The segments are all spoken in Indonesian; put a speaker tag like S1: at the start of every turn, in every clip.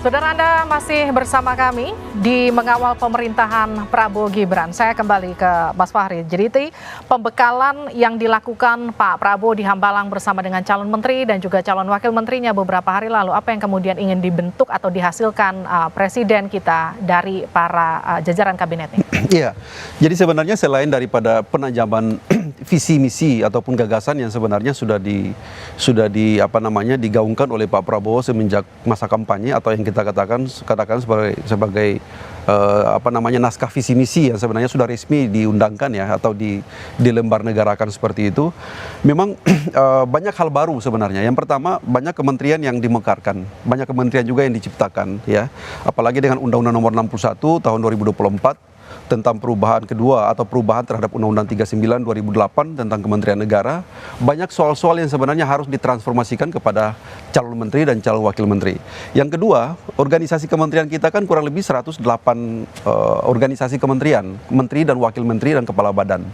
S1: Saudara, Anda masih bersama kami di mengawal pemerintahan Prabowo Gibran. Saya kembali ke Mas Fahri. Jadi pembekalan yang dilakukan Pak Prabowo di Hambalang bersama dengan calon menteri dan juga calon wakil menterinya beberapa hari lalu, apa yang kemudian ingin dibentuk atau dihasilkan presiden kita dari para jajaran kabinetnya?
S2: Iya, jadi sebenarnya selain daripada penajaman visi misi ataupun gagasan yang sebenarnya sudah digaungkan oleh Pak Prabowo semenjak masa kampanye atau yang kita katakan sebagai naskah visi misi yang sebenarnya sudah resmi diundangkan ya atau dilembar negarakan seperti itu. Memang banyak hal baru sebenarnya. Yang pertama, banyak kementerian yang dimekarkan, banyak kementerian juga yang diciptakan ya. Apalagi dengan Undang-Undang Nomor 61 tahun 2024 tentang perubahan kedua atau perubahan terhadap Undang-Undang 39 2008 tentang Kementerian Negara, banyak soal-soal yang sebenarnya harus ditransformasikan kepada calon menteri dan calon wakil menteri. Yang kedua, organisasi kementerian kita kan kurang lebih 108 organisasi kementerian, menteri dan wakil menteri dan kepala badan.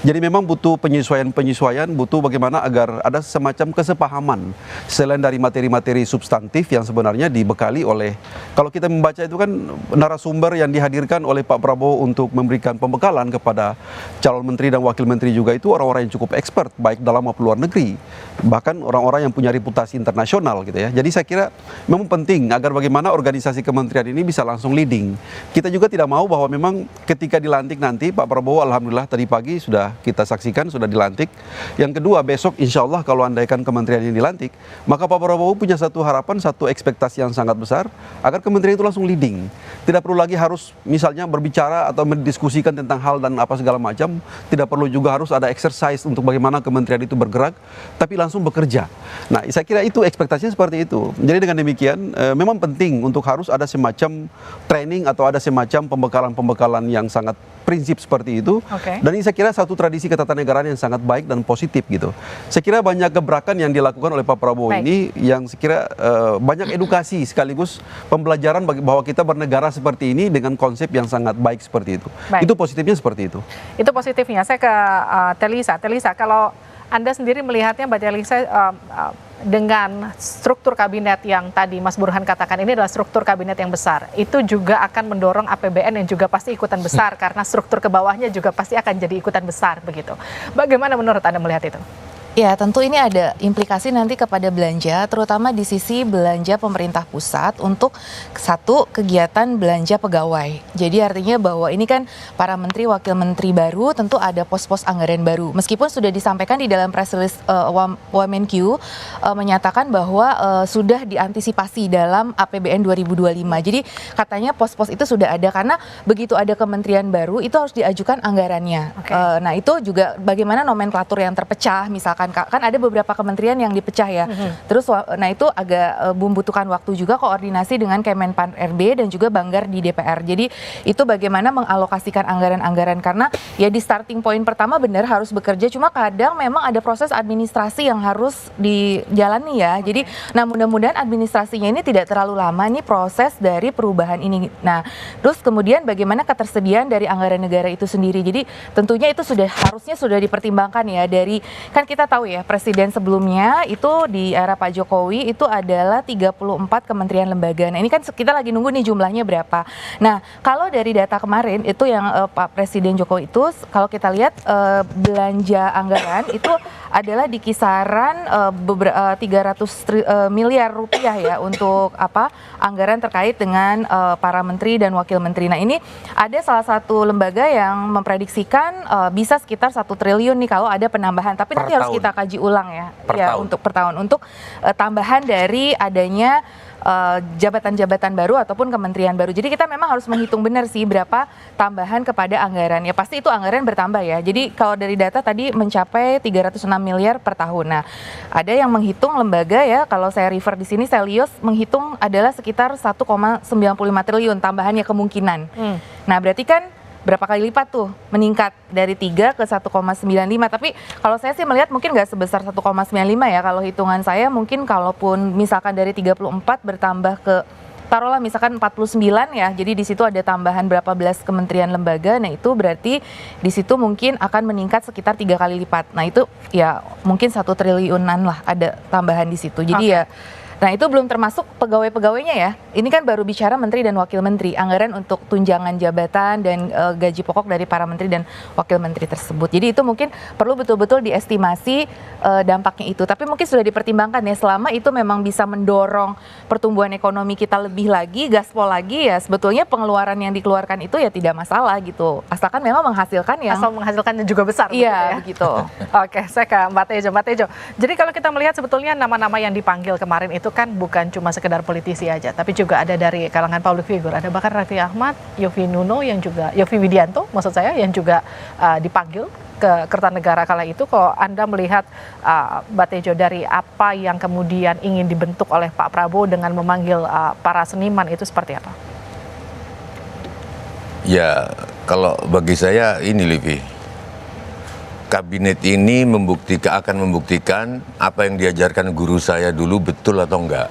S2: Jadi memang butuh penyesuaian, butuh bagaimana agar ada semacam kesepahaman selain dari materi-materi substantif yang sebenarnya dibekali oleh, kalau kita membaca itu kan narasumber yang dihadirkan oleh Pak Prabowo untuk memberikan pembekalan kepada calon menteri dan wakil menteri juga itu orang-orang yang cukup expert baik dalam maupun luar negeri, bahkan orang-orang yang punya reputasi internasional gitu ya. Jadi saya kira memang penting agar bagaimana organisasi kementerian ini bisa langsung leading. Kita juga tidak mau bahwa memang ketika dilantik nanti Pak Prabowo alhamdulillah tadi pagi sudah kita saksikan sudah dilantik. Yang kedua, besok insya Allah kalau andaikan kementerian ini dilantik, maka Pak Prabowo punya satu harapan, satu ekspektasi yang sangat besar agar kementerian itu langsung leading. Tidak perlu lagi harus misalnya berbicara atau mendiskusikan tentang hal dan apa segala macam. Tidak perlu juga harus ada exercise untuk bagaimana kementerian itu bergerak, tapi langsung bekerja. Nah, saya kira itu ekspektasinya seperti itu. Jadi dengan demikian memang penting untuk harus ada semacam training atau ada semacam pembekalan-pembekalan yang sangat prinsip seperti itu.
S1: Okay.
S2: Dan ini saya kira satu tradisi ketatanegaraan yang sangat baik dan positif gitu. Saya kira banyak gebrakan yang dilakukan oleh Pak Prabowo ini yang saya kira banyak edukasi sekaligus pembelajaran bahwa kita bernegara seperti ini dengan konsep yang sangat baik seperti itu. Itu positifnya seperti itu.
S1: Itu positifnya. Saya ke Telisa. Telisa, kalau Anda sendiri melihatnya, Mbak Telisa, dengan struktur kabinet yang tadi Mas Burhan katakan ini adalah struktur kabinet yang besar, itu juga akan mendorong APBN yang juga pasti ikutan besar karena struktur ke bawahnya juga pasti akan jadi ikutan besar begitu. Bagaimana menurut Anda melihat itu?
S3: Ya, tentu ini ada implikasi nanti kepada belanja, terutama di sisi belanja pemerintah pusat untuk satu kegiatan belanja pegawai. Jadi artinya bahwa ini kan para menteri, wakil menteri baru tentu ada pos-pos anggaran baru. Meskipun sudah disampaikan di dalam press release Wamenkyu menyatakan bahwa sudah diantisipasi dalam APBN 2025. Jadi katanya pos-pos itu sudah ada karena begitu ada kementerian baru itu harus diajukan anggarannya. Nah, itu juga bagaimana nomenklatur yang terpecah misalkan. Kan ada beberapa kementerian yang dipecah ya. Terus nah itu agak membutuhkan waktu juga koordinasi dengan Kemenpan RB dan juga Banggar di DPR. Jadi itu bagaimana mengalokasikan anggaran-anggaran karena ya di starting point pertama benar harus bekerja, cuma kadang memang ada proses administrasi yang harus dijalani ya. Jadi nah mudah-mudahan administrasinya ini tidak terlalu lama nih proses dari perubahan ini. Nah, terus kemudian bagaimana ketersediaan dari anggaran negara itu sendiri. Jadi tentunya itu harusnya sudah dipertimbangkan ya dari, kan kita tahu ya presiden sebelumnya itu di era Pak Jokowi itu adalah 34 kementerian lembaga. Nah, ini kan kita lagi nunggu nih jumlahnya berapa. Nah, kalau dari data kemarin itu yang Pak Presiden Jokowi itu kalau kita lihat belanja anggaran itu adalah di kisaran 300 miliar rupiah ya untuk anggaran terkait dengan para menteri dan wakil menteri. Nah, ini ada salah satu lembaga yang memprediksikan bisa sekitar 1 triliun nih kalau ada penambahan. Tapi nanti harus kita kaji ulang ya, untuk per tahun untuk tambahan dari adanya jabatan-jabatan baru ataupun kementerian baru. Jadi kita memang harus menghitung benar sih berapa tambahan kepada anggaran. Ya pasti itu anggaran bertambah ya. Jadi kalau dari data tadi mencapai 306 miliar per tahun. Nah, ada yang menghitung lembaga ya, kalau saya refer di sini Selios menghitung adalah sekitar 1,95 triliun tambahannya kemungkinan. Nah, berarti kan berapa kali lipat tuh meningkat dari 3 ke 1,95. Tapi kalau saya sih melihat mungkin nggak sebesar 1,95 ya. Kalau hitungan saya mungkin kalaupun misalkan dari 34 bertambah ke taruhlah misalkan 49 ya. Jadi di situ ada tambahan berapa belas kementerian lembaga. Nah, itu berarti di situ mungkin akan meningkat sekitar 3 kali lipat. Nah, itu ya mungkin 1 triliunan lah ada tambahan di situ. Jadi ya Nah, itu belum termasuk pegawai-pegawainya ya. Ini kan baru bicara menteri dan wakil menteri, anggaran untuk tunjangan jabatan dan gaji pokok dari para menteri dan wakil menteri tersebut. Jadi itu mungkin perlu betul-betul diestimasi dampaknya itu. Tapi mungkin sudah dipertimbangkan ya, selama itu memang bisa mendorong pertumbuhan ekonomi kita lebih lagi, gaspol lagi, ya sebetulnya pengeluaran yang dikeluarkan itu ya tidak masalah gitu. Asalkan memang menghasilkan yang...
S1: Asal menghasilkannya juga besar.
S3: Iya, begitu.
S1: Oke, saya ke Mbak Tejo. Mbak Tejo, jadi kalau kita melihat sebetulnya nama-nama yang dipanggil kemarin itu kan bukan cuma sekedar politisi aja, tapi juga ada dari kalangan public figure. Ada bahkan Raffi Ahmad, Yovie Widianto maksud saya, yang juga dipanggil ke Kertanegara kala itu. Kalau Anda melihat Mbak Tejo, dari apa yang kemudian ingin dibentuk oleh Pak Prabowo dengan memanggil para seniman itu seperti apa?
S4: Ya, kalau bagi saya ini Livi, kabinet ini akan membuktikan apa yang diajarkan guru saya dulu betul atau enggak.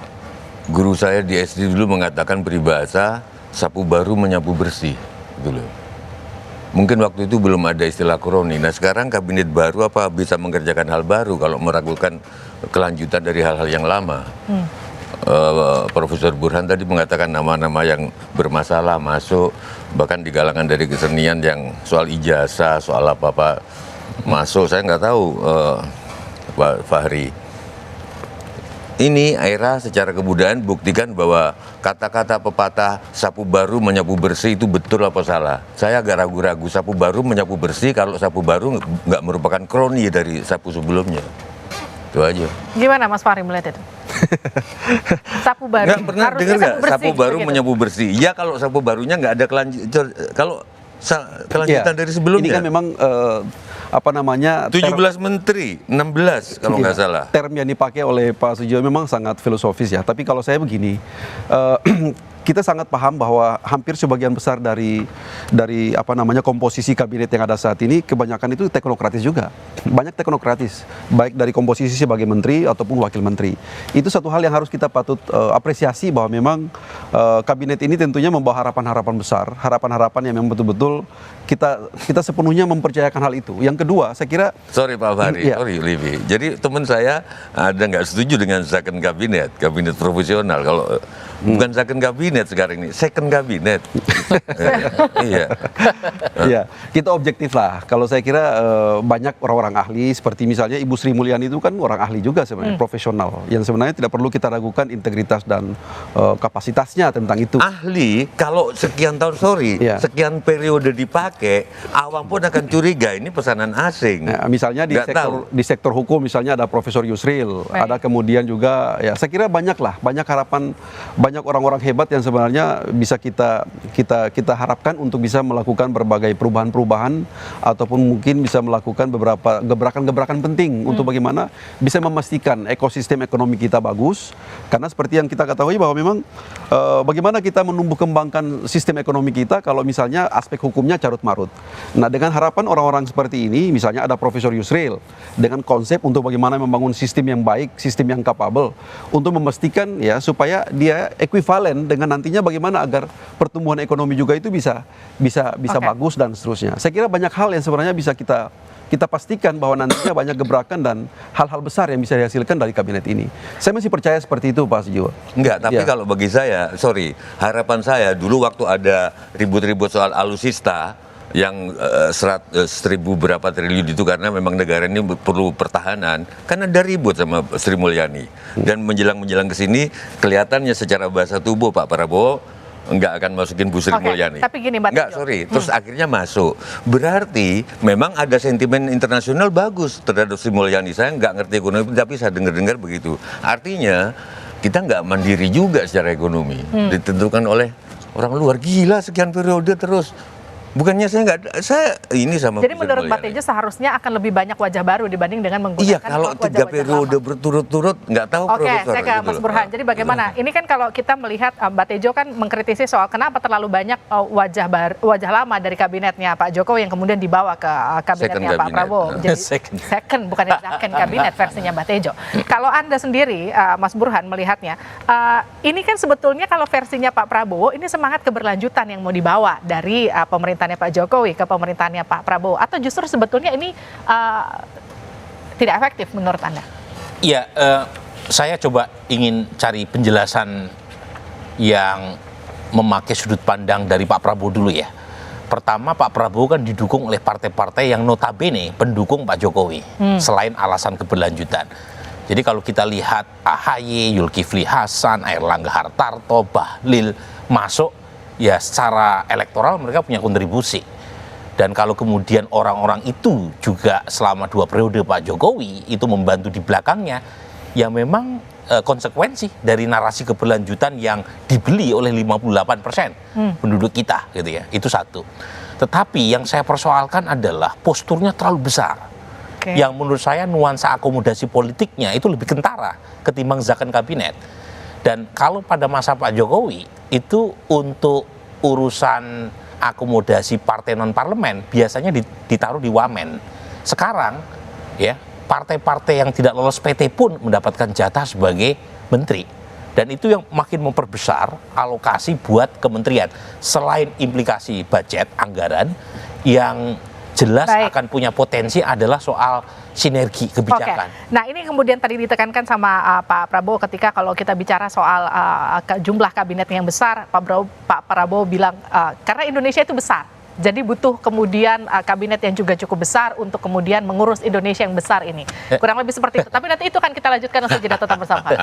S4: Guru saya di SD dulu mengatakan peribahasa sapu baru menyapu bersih, gitu loh. Mungkin waktu itu belum ada istilah kroni. Nah sekarang kabinet baru apa bisa mengerjakan hal baru kalau meragukan kelanjutan dari hal-hal yang lama. Profesor Burhan tadi mengatakan nama-nama yang bermasalah masuk, bahkan di kalangan dari kesenian yang soal ijazah, soal apa-apa masuk. Saya nggak tahu Pak Fahri. Ini era secara kebudayaan buktikan bahwa kata-kata pepatah sapu baru menyapu bersih itu betul apa salah. Saya agak ragu-ragu, sapu baru menyapu bersih kalau sapu baru nggak merupakan kroni dari sapu sebelumnya. Itu aja. Gimana
S1: Mas Fahri melihat itu? Sapu baru
S4: nggak pernah dengar nggak sapu baru begitu? Menyapu bersih. Ya kalau sapu barunya nggak ada kelanjutan dari sebelumnya.
S2: Ini kan memang
S4: 17 menteri, 16 kalau nggak salah.
S2: Term yang dipakai oleh Pak Sujiwo memang sangat filosofis ya. Tapi kalau saya begini, kita sangat paham bahwa hampir sebagian besar dari komposisi kabinet yang ada saat ini kebanyakan itu teknokratis juga. Banyak teknokratis, baik dari komposisi sebagai menteri ataupun wakil menteri. Itu satu hal yang harus kita patut apresiasi, bahwa memang kabinet ini tentunya membawa harapan-harapan besar, harapan-harapan yang memang betul-betul kita sepenuhnya mempercayakan hal itu. Yang kedua, saya kira...
S4: Sorry Pak Fahri, sorry Livi. Jadi teman saya ada nggak setuju dengan second kabinet profesional. Kalau bukan second kabinet sekarang ini, second kabinet. Iya.
S2: Ya, kita objektif lah. Kalau saya kira banyak orang-orang ahli, seperti misalnya Ibu Sri Mulyani itu kan orang ahli juga sebenarnya, profesional. Yang sebenarnya tidak perlu kita ragukan integritas dan kapasitasnya tentang itu.
S4: Ahli, kalau sekian tahun, sekian periode dipakai, awam pun akan curiga ini pesanan asing.
S2: Nah, misalnya di sektor hukum, misalnya ada Profesor Yusril, ada kemudian juga, ya saya kira banyak harapan, banyak orang-orang hebat yang sebenarnya bisa kita harapkan untuk bisa melakukan berbagai perubahan-perubahan, ataupun mungkin bisa melakukan beberapa gebrakan-gebrakan penting untuk bagaimana bisa memastikan ekosistem ekonomi kita bagus. Karena seperti yang kita ketahui bahwa memang bagaimana kita menumbuh kembangkan sistem ekonomi kita kalau misalnya aspek hukumnya carut marut. Nah, dengan harapan orang-orang seperti ini, misalnya ada Profesor Yusril dengan konsep untuk bagaimana membangun sistem yang baik, sistem yang capable, untuk memastikan ya supaya dia ekuivalen dengan nantinya bagaimana agar pertumbuhan ekonomi juga itu bisa bagus dan seterusnya. Saya kira banyak hal yang sebenarnya bisa kita pastikan bahwa nantinya banyak gebrakan dan hal-hal besar yang bisa dihasilkan dari kabinet ini. Saya masih percaya seperti itu, Pak Sujiwo.
S4: Enggak, tapi kalau bagi saya, harapan saya dulu waktu ada ribut-ribut soal alutsista yang 1.000 berapa triliun itu, karena memang negara ini perlu pertahanan, kan ada ribut sama Sri Mulyani. Dan menjelang ke sini kelihatannya secara bahasa tubuh Pak Prabowo enggak akan masukin Bu Sri Mulyani.
S1: Tapi gini Mbak Tejo.
S4: Terus akhirnya masuk. Berarti memang ada sentimen internasional bagus terhadap Sri Mulyani. Saya nggak ngerti ekonomi, tapi saya dengar begitu. Artinya kita nggak mandiri juga secara ekonomi. Ditentukan oleh orang luar. Gila, sekian periode terus. Bukannya saya ini sama.
S1: Jadi menurut Mbak Tejo seharusnya akan lebih banyak wajah baru dibanding dengan menggunakan
S4: wajah-wajah lama. Iya, kalau 3 periode berturut-turut, nggak tahu Profesor.
S1: Oke, saya ke Mas Burhan. Jadi bagaimana? Ini kan kalau kita melihat Mbak Tejo kan mengkritisi soal kenapa terlalu banyak wajah lama dari kabinetnya Pak Jokowi yang kemudian dibawa ke kabinetnya Pak Prabowo. Jadi second, bukan second kabinet versinya Mbak Tejo. Kalau Anda sendiri, Mas Burhan melihatnya, ini kan sebetulnya kalau versinya Pak Prabowo ini semangat keberlanjutan yang mau dibawa dari pemerintah Pak Jokowi ke pemerintahannya Pak Prabowo, atau justru sebetulnya ini tidak efektif menurut Anda?
S5: Iya, saya coba ingin cari penjelasan yang memakai sudut pandang dari Pak Prabowo dulu ya. Pertama, Pak Prabowo kan didukung oleh partai-partai yang notabene pendukung Pak Jokowi, selain alasan keberlanjutan. Jadi kalau kita lihat AHY, Zulkifli Hasan, Airlangga Hartarto, Bahlil masuk, ya secara elektoral mereka punya kontribusi. Dan kalau kemudian orang-orang itu juga selama 2 periode Pak Jokowi itu membantu di belakangnya, ya memang konsekuensi dari narasi keberlanjutan yang dibeli oleh 58% penduduk kita gitu ya. Itu satu. Tetapi yang saya persoalkan adalah posturnya terlalu besar. Yang menurut saya nuansa akomodasi politiknya itu lebih kentara ketimbang zakon kabinet. Dan kalau pada masa Pak Jokowi itu untuk urusan akomodasi partai non parlemen biasanya ditaruh di wamen. Sekarang ya partai-partai yang tidak lolos PT pun mendapatkan jatah sebagai menteri. Dan itu yang makin memperbesar alokasi buat kementerian. Selain implikasi budget, anggaran, yang jelas akan punya potensi adalah soal sinergi kebijakan.
S1: Nah ini kemudian tadi ditekankan sama Pak Prabowo ketika kalau kita bicara soal jumlah kabinet yang besar, Pak Prabowo bilang karena Indonesia itu besar. Jadi butuh kemudian kabinet yang juga cukup besar untuk kemudian mengurus Indonesia yang besar ini. Kurang lebih seperti itu. Tapi nanti itu kan kita lanjutkan usai jeda, tetap bersama.